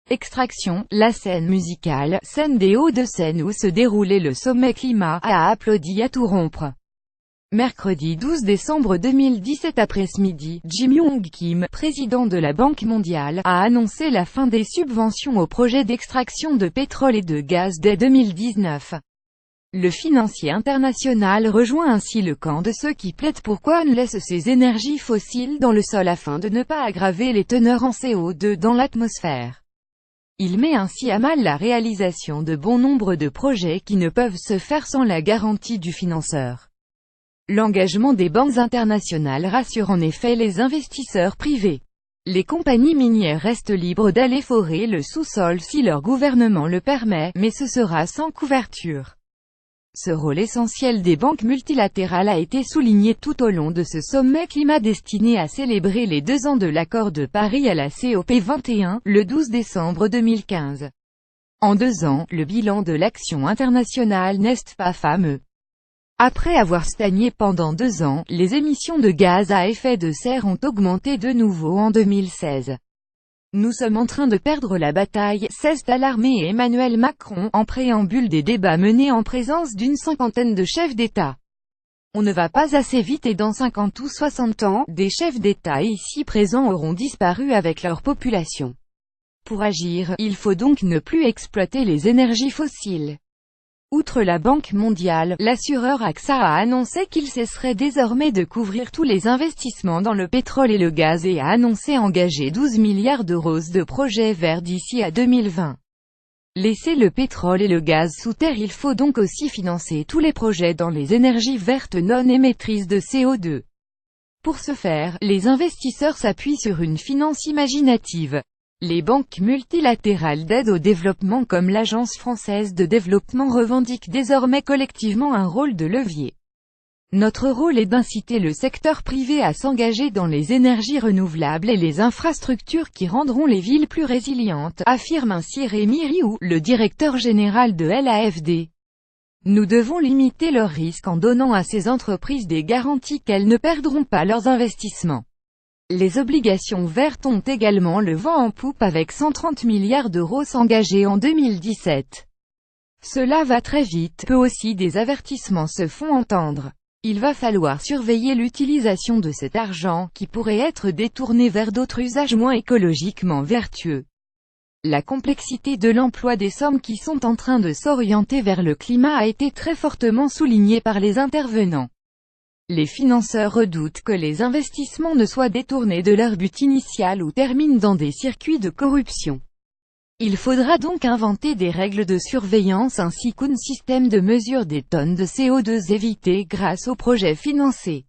Extraction, la scène musicale, scène des Hauts-de-Seine où se déroulait le sommet climat, a applaudi à tout rompre. Mercredi 12 décembre 2017 après-midi, Jim Yong Kim, président de la Banque mondiale, a annoncé la fin des subventions aux projets d'extraction de pétrole et de gaz dès 2019. Le financier international rejoint ainsi le camp de ceux qui plaident pour qu'on laisse ces énergies fossiles dans le sol afin de ne pas aggraver les teneurs en CO2 dans l'atmosphère. Il met ainsi à mal la réalisation de bon nombre de projets qui ne peuvent se faire sans la garantie du financeur. L'engagement des banques internationales rassure en effet les investisseurs privés. Les compagnies minières restent libres d'aller forer le sous-sol si leur gouvernement le permet, mais ce sera sans couverture. Ce rôle essentiel des banques multilatérales a été souligné tout au long de ce sommet climat destiné à célébrer les 2 ans de l'accord de Paris à la COP21, le 12 décembre 2015. En 2 ans, le bilan de l'action internationale n'est pas fameux. Après avoir stagné pendant 2 ans, les émissions de gaz à effet de serre ont augmenté de nouveau en 2016. Nous sommes en train de perdre la bataille, s'est alarmé Emmanuel Macron, en préambule des débats menés en présence d'une 50aine de chefs d'État. On ne va pas assez vite et dans 50 ou 60 ans, des chefs d'État ici présents auront disparu avec leur population. Pour agir, il faut donc ne plus exploiter les énergies fossiles. Outre la Banque mondiale, l'assureur AXA a annoncé qu'il cesserait désormais de couvrir tous les investissements dans le pétrole et le gaz et a annoncé engager 12 milliards d'euros de projets verts d'ici à 2020. Laisser le pétrole et le gaz sous terre, il faut donc aussi financer tous les projets dans les énergies vertes non émettrices de CO2. Pour ce faire, les investisseurs s'appuient sur une finance imaginative. Les banques multilatérales d'aide au développement comme l'Agence française de développement revendiquent désormais collectivement un rôle de levier. Notre rôle est d'inciter le secteur privé à s'engager dans les énergies renouvelables et les infrastructures qui rendront les villes plus résilientes, affirme ainsi Rémi Rioux, le directeur général de l'AFD. Nous devons limiter leurs risques en donnant à ces entreprises des garanties qu'elles ne perdront pas leurs investissements. Les obligations vertes ont également le vent en poupe avec 130 milliards d'euros engagés en 2017. Cela va très vite, peu aussi des avertissements se font entendre. Il va falloir surveiller l'utilisation de cet argent, qui pourrait être détourné vers d'autres usages moins écologiquement vertueux. La complexité de l'emploi des sommes qui sont en train de s'orienter vers le climat a été très fortement soulignée par les intervenants. Les financeurs redoutent que les investissements ne soient détournés de leur but initial ou terminent dans des circuits de corruption. Il faudra donc inventer des règles de surveillance ainsi qu'un système de mesure des tonnes de CO2 évitées grâce aux projets financés.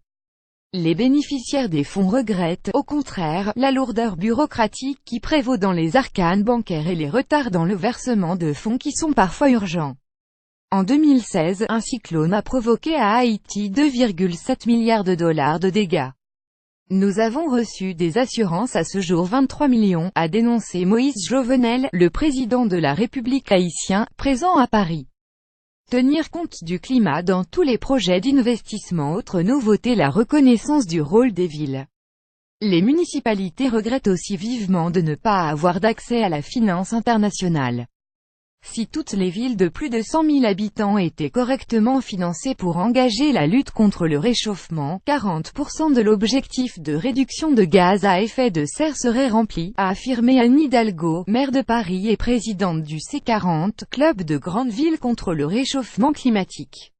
Les bénéficiaires des fonds regrettent, au contraire, la lourdeur bureaucratique qui prévaut dans les arcanes bancaires et les retards dans le versement de fonds qui sont parfois urgents. En 2016, un cyclone a provoqué à Haïti 2,7 milliards de dollars de dégâts. Nous avons reçu des assurances à ce jour 23 millions, a dénoncé Moïse Jovenel, le président de la République haïtien, présent à Paris. Tenir compte du climat dans tous les projets d'investissement. Autre nouveauté, la reconnaissance du rôle des villes. Les municipalités regrettent aussi vivement de ne pas avoir d'accès à la finance internationale. Si toutes les villes de plus de 100 000 habitants étaient correctement financées pour engager la lutte contre le réchauffement, 40% de l'objectif de réduction de gaz à effet de serre serait rempli, a affirmé Anne Hidalgo, maire de Paris et présidente du C40, club de grandes villes contre le réchauffement climatique.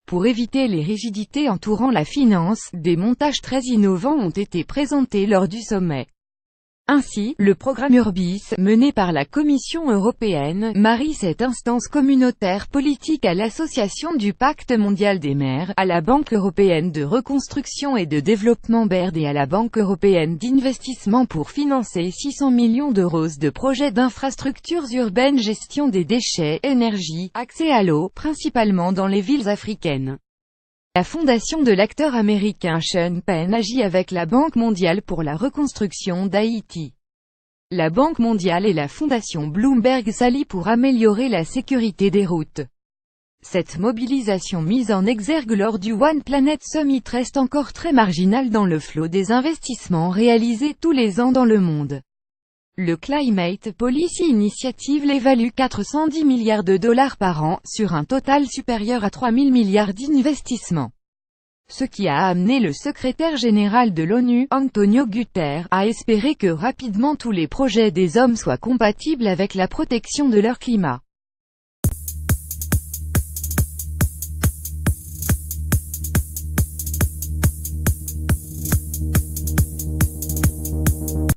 Pour éviter les rigidités entourant la finance, des montages très innovants ont été présentés lors du sommet. Ainsi, le programme Urbis, mené par la Commission européenne, marie cette instance communautaire politique à l'Association du Pacte mondial des maires, à la Banque européenne de reconstruction et de développement BERD et à la Banque européenne d'investissement pour financer 600 millions d'euros de projets d'infrastructures urbaines, gestion des déchets, énergie, accès à l'eau, principalement dans les villes africaines. La fondation de l'acteur américain Sean Penn agit avec la Banque mondiale pour la reconstruction d'Haïti. La Banque mondiale et la fondation Bloomberg s'allient pour améliorer la sécurité des routes. Cette mobilisation mise en exergue lors du One Planet Summit reste encore très marginale dans le flot des investissements réalisés tous les ans dans le monde. Le Climate Policy Initiative l'évalue 410 milliards de dollars par an, sur un total supérieur à 3 000 milliards d'investissements. Ce qui a amené le secrétaire général de l'ONU, Antonio Guterres, à espérer que rapidement tous les projets des hommes soient compatibles avec la protection de leur climat.